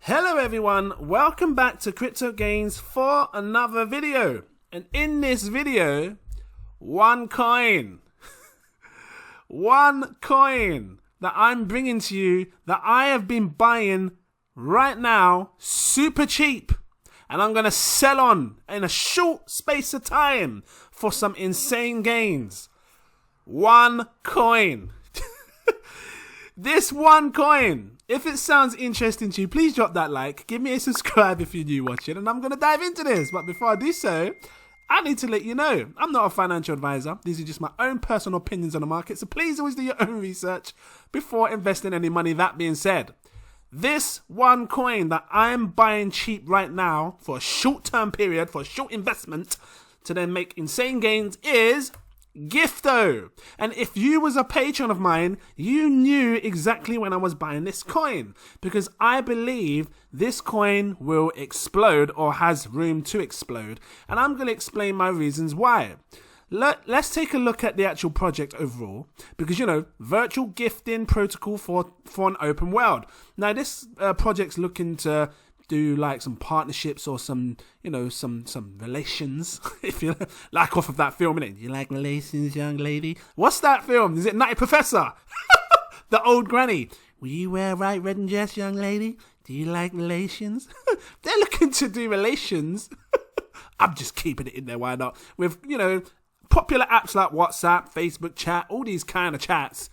Hello everyone, welcome back to Cryptogains for another video. And in this video, one coin that I'm bringing to you that I have been buying right now super cheap. And I'm going to sell on in a short space of time for some insane gains. One coin. This one coin. If it sounds interesting to you, please drop that like. Give me a subscribe if you're new watching. And I'm going to dive into this. But before I do so, I need to let you know, I'm not a financial advisor. These are just my own personal opinions on the market. So please always do your own research before investing any money. That being said, this one coin that I'm buying cheap right now for a short-term period, for a short investment, to then make insane gains is Gifto. And if you was a patron of mine, you knew exactly when I was buying this coin, because I believe this coin will explode or has room to explode, and I'm going to explain my reasons why. Let's take a look at the actual project overall, because, you know, virtual gifting protocol for an open world. Now, this project's looking to do like some partnerships or some, you know, some relations, if you like, off of that film, innit? You like relations, young lady? What's that film? Is it Nutty Professor? The old granny. Will you wear right red and dress, young lady? Do you like relations? They're looking to do relations. I'm just keeping it in there, why not? With, you know, popular apps like WhatsApp, Facebook chat, all these kind of chats.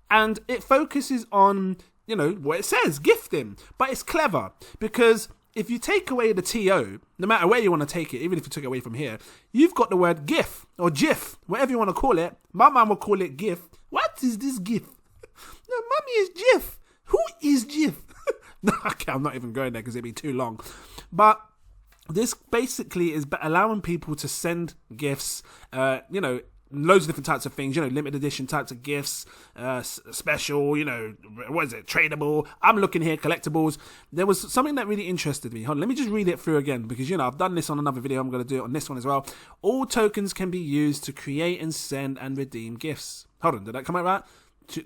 And it focuses on, you know, what it says, gifting. But it's clever, because if you take away the TO, no matter where you want to take it, even if you took it away from here, you've got the word GIF or GIF, whatever you want to call it. My mum will call it GIF. What is this GIF? No, mummy is GIF. Who is GIF? No, okay, I'm not even going there because it'd be too long. But this basically is allowing people to send gifts, you know, loads of different types of things, you know, limited edition types of gifts, special, you know, what is it, tradable. I'm looking here, collectibles. There was something that really interested me. Hold on, let me just read it through again, because, you know, I've done this on another video. I'm going to do it on this one as well. All tokens can be used to create and send and redeem gifts. Hold on, did that come out right?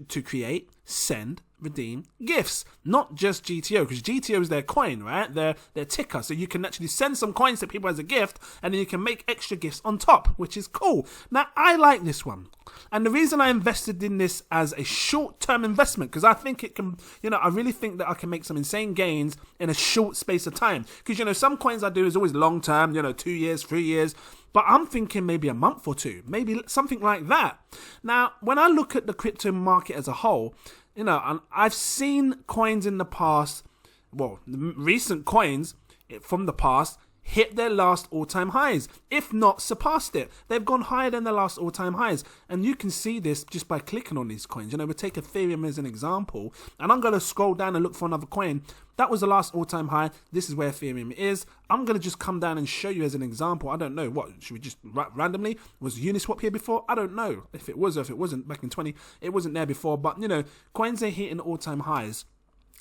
To create, send, redeem gifts, not just GTO, because GTO is their coin, right? Their ticker. So you can actually send some coins to people as a gift, and then you can make extra gifts on top, which is cool. Now, I like this one. And the reason I invested in this as a short-term investment, because I think it can, you know, I really think that I can make some insane gains in a short space of time. Because, you know, some coins I do is always long-term, you know, 2 years, 3 years. But I'm thinking maybe a month or two, maybe something like that. Now, when I look at the crypto market as a whole, you know, and I've seen coins in the past, well, recent coins from the past hit their last all-time highs, if not surpassed it. They've gone higher than their last all-time highs. And you can see this just by clicking on these coins. You know, we take Ethereum as an example, and I'm going to scroll down and look for another coin. That was the last all-time high. This is where Ethereum is. I'm going to just come down and show you as an example. I don't know. What, should we just randomly? Was Uniswap here before? I don't know if it was or if it wasn't back in 20. It wasn't there before. But, you know, coins are hitting all-time highs.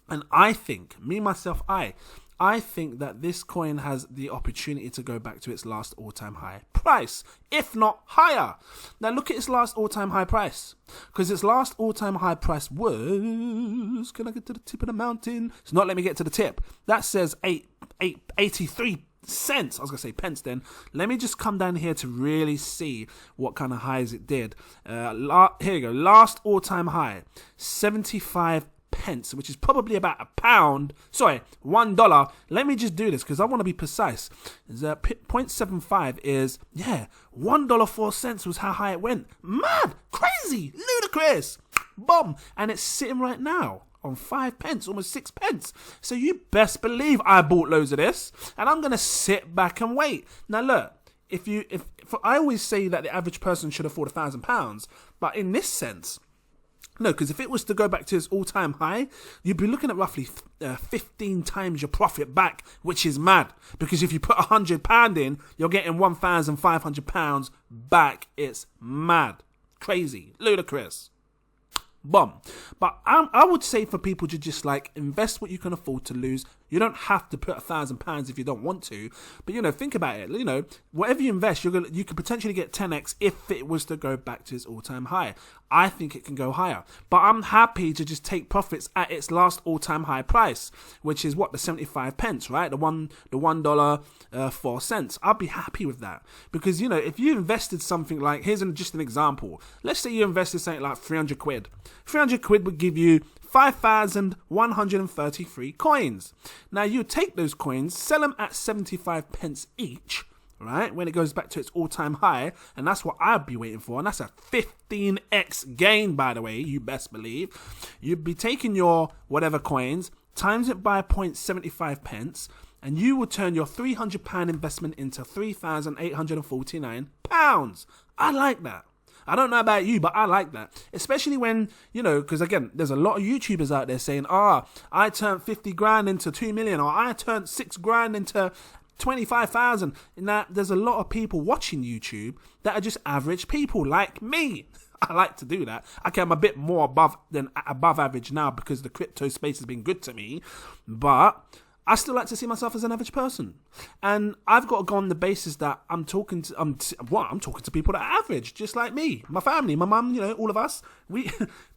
And I think, me, myself, I think that this coin has the opportunity to go back to its last all-time high price, if not higher. Now look at its last all-time high price, because its last all-time high price was, can I get to the tip of the mountain? It's not letting me get to the tip. That says 83 cents. I was going to say pence then. Let me just come down here to really see what kind of highs it did. Here you go. Last all-time high, 75 pence, which is probably about $1. Let me just do this because I want to be precise. 0.75 is, yeah, $1.04 was how high it went. Mad, crazy, ludicrous, bomb. And it's sitting right now on 5 pence, almost 6 pence. So you best believe I bought loads of this, and I'm going to sit back and wait. Now look, I always say that the average person should afford £1,000, but in this sense, no, because if it was to go back to its all-time high, you'd be looking at roughly 15 times your profit back, which is mad. Because if you put £100 in, you're getting £1,500 back. It's mad, crazy, ludicrous. Bomb. But I would say for people to just like invest what you can afford to lose. You don't have to put £1,000 if you don't want to, but you know, think about it. You know, whatever you invest, you could potentially get 10x if it was to go back to its all-time high. I think it can go higher. But I'm happy to just take profits at its last all-time high price, which is what, the 75 pence, right? The $1.04. I'll be happy with that. Because, you know, if you invested something like, here's just an example. Let's say you invested something like 300 quid. 300 quid would give you 5,133 coins. Now you take those coins, sell them at 75 pence each, right? When it goes back to its all-time high, and that's what I'd be waiting for, and that's a 15x gain, by the way, you best believe. You'd be taking your whatever coins, times it by 0.75 pence, and you will turn your £300 investment into £3,849. I like that. I don't know about you, but I like that. Especially when, you know, because again, there's a lot of YouTubers out there saying, I turned 50 grand into 2 million, or I turned 6 grand into 25,000. Now, there's a lot of people watching YouTube that are just average people like me. I like to do that. Okay, I'm a bit more above average now because the crypto space has been good to me, but I still like to see myself as an average person, and I've got to go on the basis that I'm talking to people that are average, just like me, my family, my mum, you know, all of us.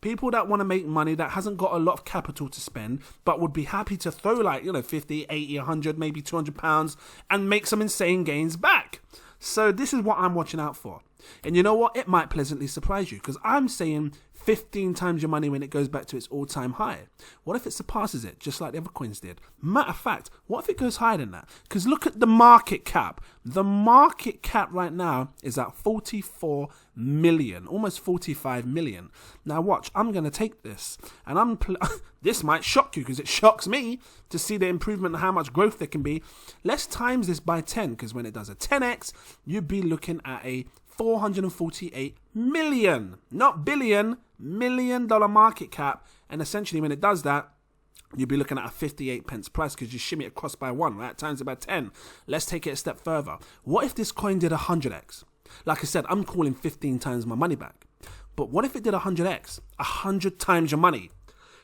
People that want to make money, that hasn't got a lot of capital to spend, but would be happy to throw like, you know, 50, 80, 100, maybe £200 and make some insane gains back. So this is what I'm watching out for. And you know what? It might pleasantly surprise you, because I'm saying 15 times your money when it goes back to its all-time high. What if it surpasses it, just like the other coins did? Matter of fact, what if it goes higher than that? Because look at the market cap. The market cap right now is at 44 million, almost 45 million. Now watch, I'm going to take this, and this might shock you, because it shocks me to see the improvement and how much growth there can be. Let's times this by 10, because when it does a 10x, you'd be looking at a 448 million, not billion, $1 million market cap. And essentially when it does that, you'll be looking at a 58 pence price, because you shimmy it across by 1, right? Times it by 10. Let's take it a step further. What if this coin did 100x? Like I said, I'm calling 15 times my money back. But what if it did 100x? 100 times your money.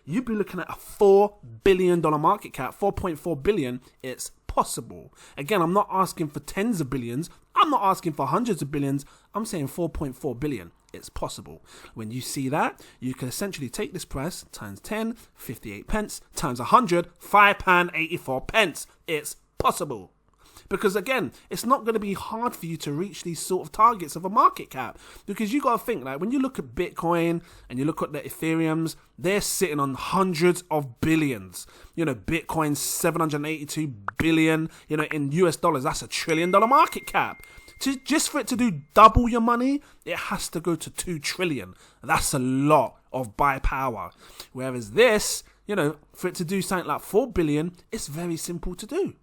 You'd be looking at a $4 billion market cap, 4.4 billion. It's possible. Again, I'm not asking for tens of billions. I'm not asking for hundreds of billions. I'm saying 4.4 billion. It's possible. When you see that, you can essentially take this price times 10, 58 pence, times 100, £5.84. It's possible. Because again, it's not going to be hard for you to reach these sort of targets of a market cap. Because you got to think, like, when you look at Bitcoin and you look at the Ethereums, they're sitting on hundreds of billions. You know, Bitcoin 782 billion, you know, in US dollars, that's $1 trillion market cap. Just for it to do double your money, it has to go to 2 trillion. That's a lot of buy power. Whereas this, you know, for it to do something like 4 billion, it's very simple to do.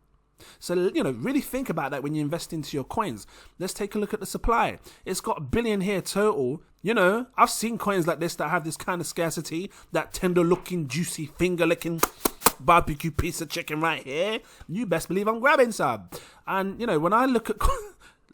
So, you know, really think about that when you invest into your coins. Let's take a look at the supply. It's got 1 billion here total. You know, I've seen coins like this that have this kind of scarcity, that tender-looking, juicy, finger-licking barbecue piece of chicken right here. You best believe I'm grabbing some. And, you know, when I look at...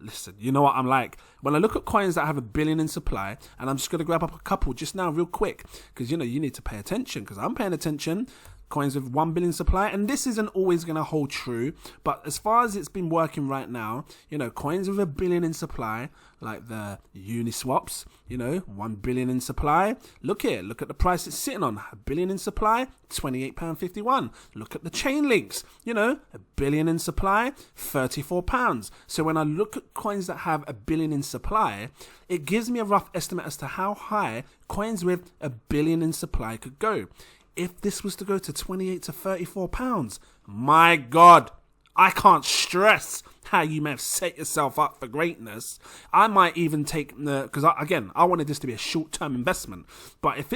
Listen, you know what I'm like. When I look at coins that have 1 billion in supply, and I'm just going to grab up a couple just now real quick, because, you know, you need to pay attention, because I'm paying attention. Coins with 1 billion supply, and this isn't always going to hold true, but as far as it's been working right now, you know, coins with 1 billion in supply, like the Uniswaps, you know, 1 billion in supply. Look here, look at the price it's sitting on. 1 billion in supply, £28.51. Look at the chain links, you know, 1 billion in supply, £34. So when I look at coins that have 1 billion in supply, it gives me a rough estimate as to how high coins with 1 billion in supply could go. If this was to go to 28 to 34 pounds, my God, I can't stress how you may have set yourself up for greatness. I might even take because I wanted this to be a short-term investment. But if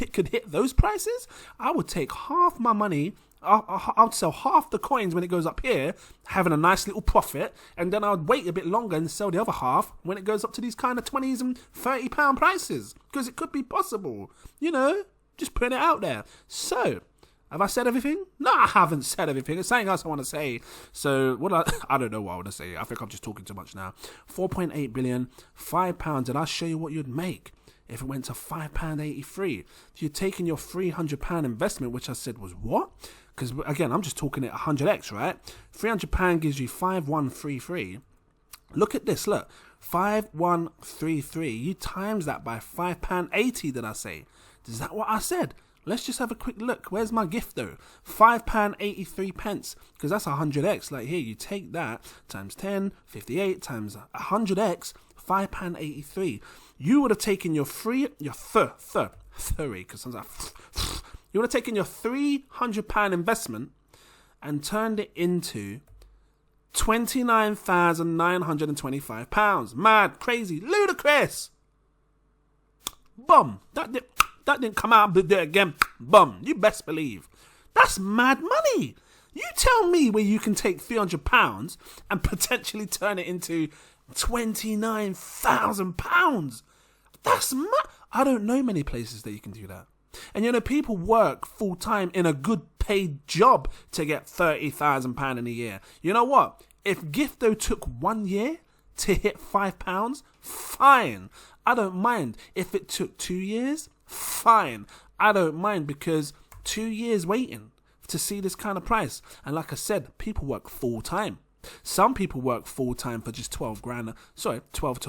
it could hit those prices, I would take half my money. I'll sell half the coins when it goes up here, having a nice little profit, and then I would wait a bit longer and sell the other half when it goes up to these kind of 20s and £30 prices, because it could be possible, you know. Just putting it out there. So, have I said everything? No, I haven't said everything. There's something else I want to say. So, I don't know what I want to say. I think I'm just talking too much now. 4.8 billion, £5, and I'll show you what you'd make if it went to £5.83. If you're taking your £300 investment, which I said was what? Because, again, I'm just talking at 100x, right? £300 gives you 5,133. Look at this, look. 5133. You times that by £5.80, did I say? Is that what I said? Let's just have a quick look. Where's my Gifto? £5.83, because that's 100x. Like here, you take that times 10, 58 times 100x, £5.83. You would have taken your because sometimes you would have taken your £300 investment and turned it into £29,925. Mad, crazy, ludicrous. Bum. That didn't come out there again. Bum. You best believe. That's mad money. You tell me where you can take £300 and potentially turn it into £29,000. That's mad. I don't know many places that you can do that. And you know, people work full time in a good paid job to get £30,000 in a year. You know what? If Gifto took 1 year to hit £5, fine. I don't mind. If it took 2 years, fine. I don't mind, because 2 years waiting to see this kind of price. And like I said, people work full time. Some people work full time for just 12 to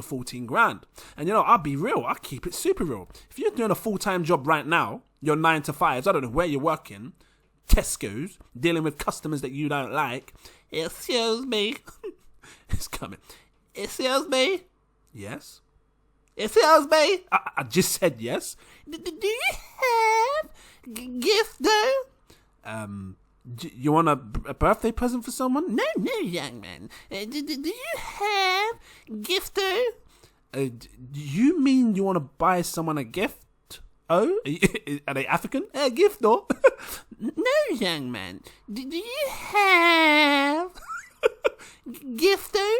14 grand. And you know, I'll be real. I'll keep it super real. If you're doing a full time job right now, you're 9 to 5s, I don't know where you're working, Tesco's, dealing with customers that you don't like. Excuse me. It's coming. Excuse me. Yes. Excuse me. I just said yes. Do you have Gifto? You want a birthday present for someone? No, young man. Do you have Gifto? You mean you want to buy someone a gift? Oh, are they African? Gifto? No, young man. Do you have Gifto?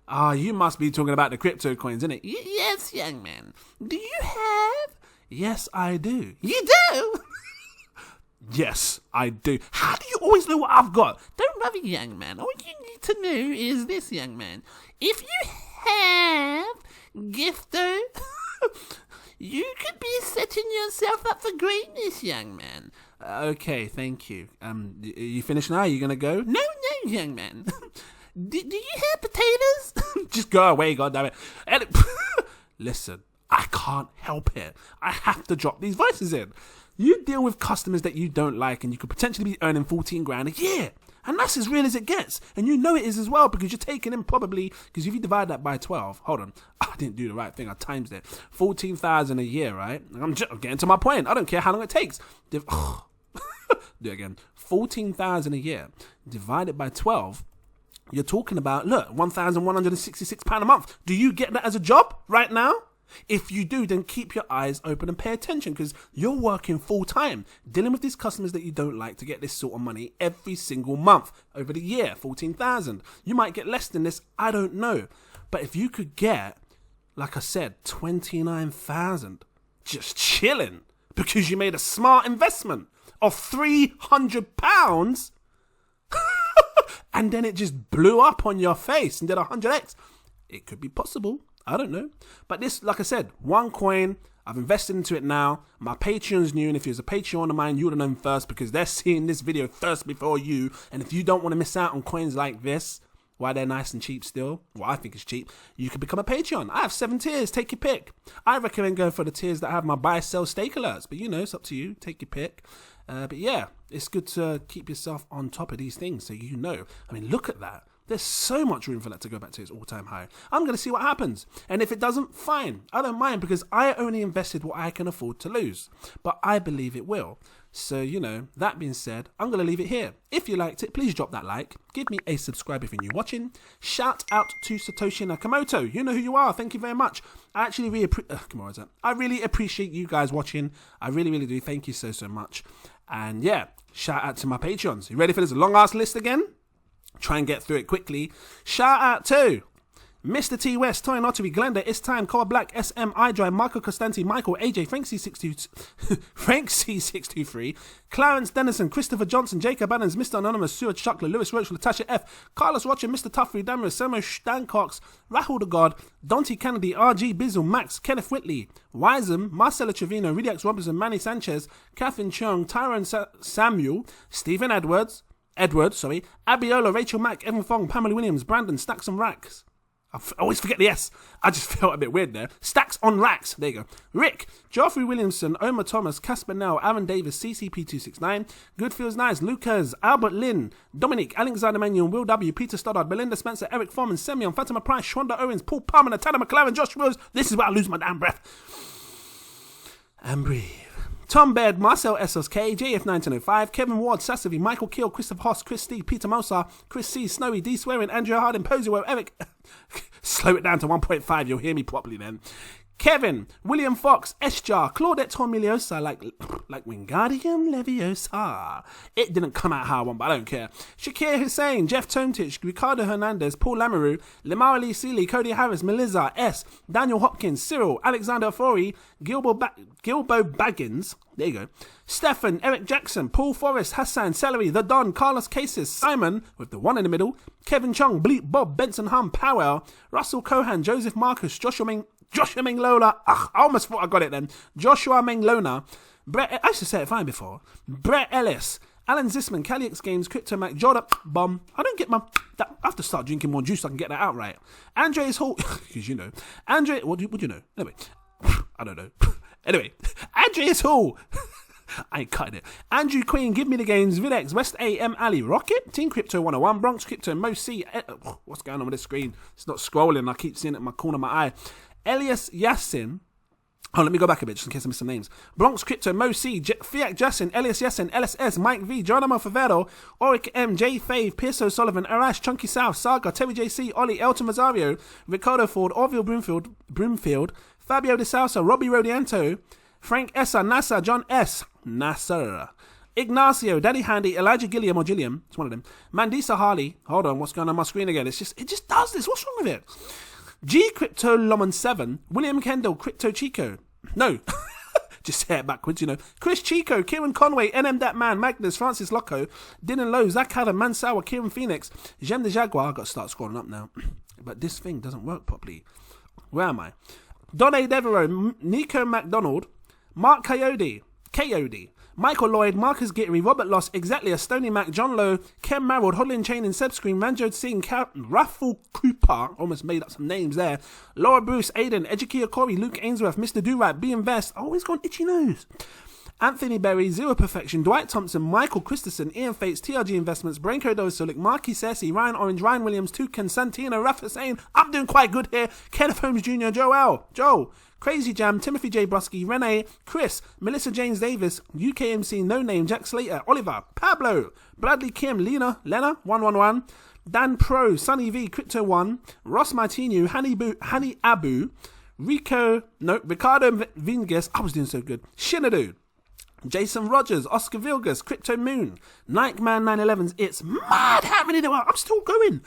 Ah, you must be talking about the crypto coins, innit? Yes, young man. Do you have? Yes, I do. You do? Yes, I do. How do you always know what I've got? Don't worry, young man. All you need to know is this, young man. If you have Gifto, you could be setting yourself up for greatness, young man. Okay, thank you. You finished now? Are you gonna go? No, young man. Do you have potatoes? Just go away, goddammit. Listen, I can't help it. I have to drop these voices in. You deal with customers that you don't like, and you could potentially be earning 14 grand a year. And that's as real as it gets. And you know it is as well, because you're taking in probably, because if you divide that by 12, hold on, I didn't do the right thing, I times it. 14,000 a year, right? I'm getting to my point. I don't care how long it takes. Do it again. 14,000 a year divided by 12. You're talking about, look, £1,166 a month. Do you get that as a job right now? If you do, then keep your eyes open and pay attention, because you're working full time, dealing with these customers that you don't like to get this sort of money every single month over the year, 14,000. You might get less than this, I don't know. But if you could get, like I said, 29,000 just chilling because you made a smart investment of £300 and then it just blew up on your face and did 100x, it could be possible. I don't know. But this, like I said, one coin, I've invested into it now. My Patreon's new, and if it was a Patreon of mine, you would have known first, because they're seeing this video first before you. And if you don't want to miss out on coins like this, why they're nice and cheap still, well, I think it's cheap, you can become a Patreon. I have 7 tiers, take your pick. I recommend going for the tiers that have my buy, sell, stake alerts. But you know, it's up to you, take your pick. But yeah, it's good to keep yourself on top of these things so you know. I mean, look at that. There's so much room for that to go back to its all-time high. I'm going to see what happens. And if it doesn't, fine. I don't mind, because I only invested what I can afford to lose. But I believe it will. So, you know, that being said, I'm going to leave it here. If you liked it, please drop that like. Give me a subscribe if you're new watching. Shout out to Satoshi Nakamoto. You know who you are. Thank you very much. I actually really appreciate you guys watching. I really, really do. Thank you so, so much. And yeah, shout out to my Patreons. You ready for this long-ass list again? Try and get through it quickly. Shout out to Mr. T West, Toy Notary, Glenda, It's Time, Cole Black, SM, iDrive, Michael Costanti, Michael, AJ, Frank C623, Clarence Dennison, Christopher Johnson, Jacob Adams, Mr. Anonymous, Stuart Shuckler, Lewis Roach, Latasha F, Carlos Roger, Mr. Tuffrey, Damaris, Selma Stancox, Rahul the God, Dante Kennedy, RG Bizzle, Max, Kenneth Whitley, Wisem, Marcelo Trevino, Ridiax Robinson, Manny Sanchez, Catherine Chung, Tyrone Samuel, Stephen Abiola, Rachel Mack, Evan Fong, Pamela Williams, Brandon, Stacks and Racks, always forget the S. I just felt a bit weird there. Stacks on racks. There you go. Rick, Geoffrey Williamson, Omar Thomas, Casper Nell, Aaron Davis, CCP269, Good Feels Nice, Lucas, Albert Lynn, Dominic, Alexander Manuel, Will W, Peter Stoddard, Belinda Spencer, Eric Foreman, Semyon, Fatima Price, Shonda Owens, Paul Palmer, Natalia McLaren, Josh Rose. This is where I lose my damn breath. And breathe. Tom Baird, Marcel SSK, JF1905, Kevin Ward, Sassavi, Michael Keel, Christopher Hoss, Chris Steve, Peter Mosa, Chris C, Snowy, D Swearing, Andrea Hardin, Posio, Eric. Slow it down to 1.5, you'll hear me properly then. Kevin, William Fox, S-Jar, Claudette Tormiliosa, like Wingardium Leviosa. It didn't come out how I want, but I don't care. Shakir Hussain, Jeff Tomtich, Ricardo Hernandez, Paul Lamoureux, Lamar Lee Seeley, Cody Harris, Melissa S, Daniel Hopkins, Cyril, Alexander Afori, Gilbo Baggins, there you go, Stefan, Eric Jackson, Paul Forrest, Hassan, Celery, The Don, Carlos Cases, Simon, with the one in the middle, Kevin Chung, Bleep Bob, Benson Hum, Powell, Russell Cohan, Joseph Marcus, Joshua Ming Lola, I almost thought I got it then. Joshua Ming Lona, Brett, I used to say it fine before. Brett Ellis, Alan Zisman, Calix Games, Crypto Mac, Jordan Bomb. I don't get I have to start drinking more juice so I can get that out right. Andreas Hall, because you know. What do you know? Anyway, I don't know. Anyway, Andreas Hall. I ain't cutting it. Andrew Queen, Give Me the Games, Videx, West AM Ali, Rocket, Team Crypto 101, Bronx Crypto, Mo C. What's going on with this screen? It's not scrolling. I keep seeing it in my corner of my eye. Elias Yassin. Oh, let me go back a bit just in case I miss some names. Bronx Crypto, Mo C, Fiat Jassin, Elias Yassin, LSS, Mike V, Geronimo Favero, Oric M, J Fave, Pierce O'Sullivan, Arash, Chunky South, Saga, Terry JC, Ollie, Elton Mazario, Ricardo Ford, Orville Broomfield, Fabio De Sousa, Robbie Rodianto, Frank Essa, Nasser, John S, Nasser, Ignacio, Daddy Handy, Elijah Gilliam or Gilliam, it's one of them, Mandisa Harley, hold on, what's going on my screen again? It just does this, what's wrong with it? G Crypto Lomon 7, William Kendall, Crypto Chico. No, just say it backwards, you know. Chris Chico, Kieran Conway, NM That Man, Magnus, Francis Loco, Dylan Lowe, Zach Adam, Mansour, Kieran Phoenix, Jem the Jaguar. I've got to start scrolling up now. But this thing doesn't work properly. Where am I? Don A. Devereaux, Nico MacDonald, Mark Coyote, Michael Lloyd, Marcus Gittery, Robert Loss, Exactly, a Stony Mac, John Lowe, Ken Marrold, Hodlin Chain and Seb Screen, Ranjot Singh, Raffle Cooper, almost made up some names there, Laura Bruce, Aiden, Ejikia Corey, Luke Ainsworth, Mr. Do-Right, B Invest, always got an itchy nose, Anthony Berry, Zero Perfection, Dwight Thompson, Michael Christensen, Ian Fates, TRG Investments, Brainco Dosolic, Marky Cersei, Ryan Orange, Ryan Williams, Toucan, Santino, Rafa Hussain, I'm doing quite good here, Kenneth Holmes Jr., Joel, Crazy Jam, Timothy J. Brusky, Renee, Chris, Melissa James Davis, UKMC, No Name, Jack Slater, Oliver, Pablo, Bradley Kim, Lena, 111, Dan Pro, Sunny V, Crypto 1, Ross Martinu, Hani Abu, Ricardo Vinges, I was doing so good, Shinadu, Jason Rogers, Oscar Vilgas, Crypto Moon, Nikeman 911s, it's mad how many there are, I'm still going.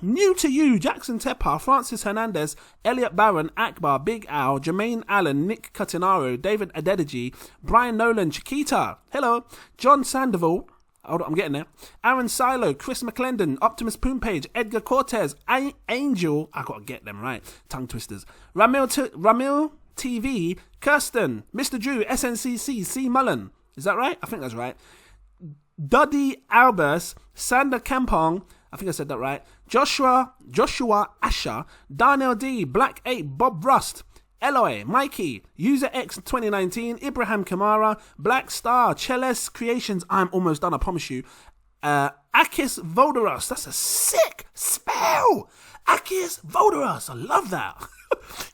New to you, Jackson Tepper, Francis Hernandez, Elliot Barron, Akbar, Big Al, Jermaine Allen, Nick Catinaro, David Adedeji, Brian Nolan, Chiquita, hello, John Sandoval, hold on, I'm getting there, Aaron Silo, Chris McClendon, Optimus Poompage, Edgar Cortez, Angel, I gotta get them right, tongue twisters, Ramil TV, Kirsten, Mr. Drew, SNCC, C. Mullen, is that right? I think that's right, Duddy Albers, Sander Kampong, I think I said that right. Joshua Asher, Darnell D, Black 8, Bob Rust, Eloy, Mikey, User X 2019, Ibrahim Kamara, Black Star, Cheles Creations, I'm almost done, I promise you. Akis Vodoros, that's a sick spell. Akis Vodoros, I love that.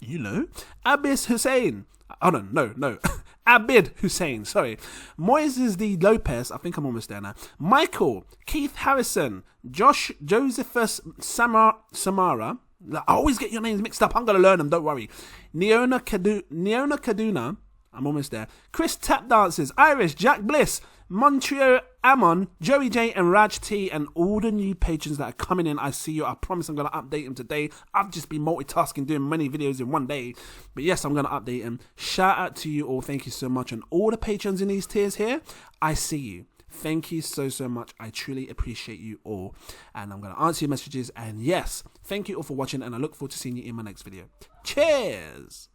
You know. Abis Hussein, oh no. Abid Hussein, sorry. Moises D. Lopez, I think I'm almost there now. Michael, Keith Harrison, Josephus Samara. I always get your names mixed up. I'm going to learn them, don't worry. Neona Kaduna, I'm almost there. Chris Tap Dances, Irish, Jack Bliss, Montreal Amon, Joey J and Raj T, and all the new patrons that are coming in. I see you. I promise I'm going to update them today. I've just been multitasking, doing many videos in one day. But yes, I'm going to update them. Shout out to you all. Thank you so much. And all the patrons in these tiers here, I see you. Thank you so much. I truly appreciate you all. And I'm going to answer your messages. And yes, thank you all for watching. And I look forward to seeing you in my next video. Cheers.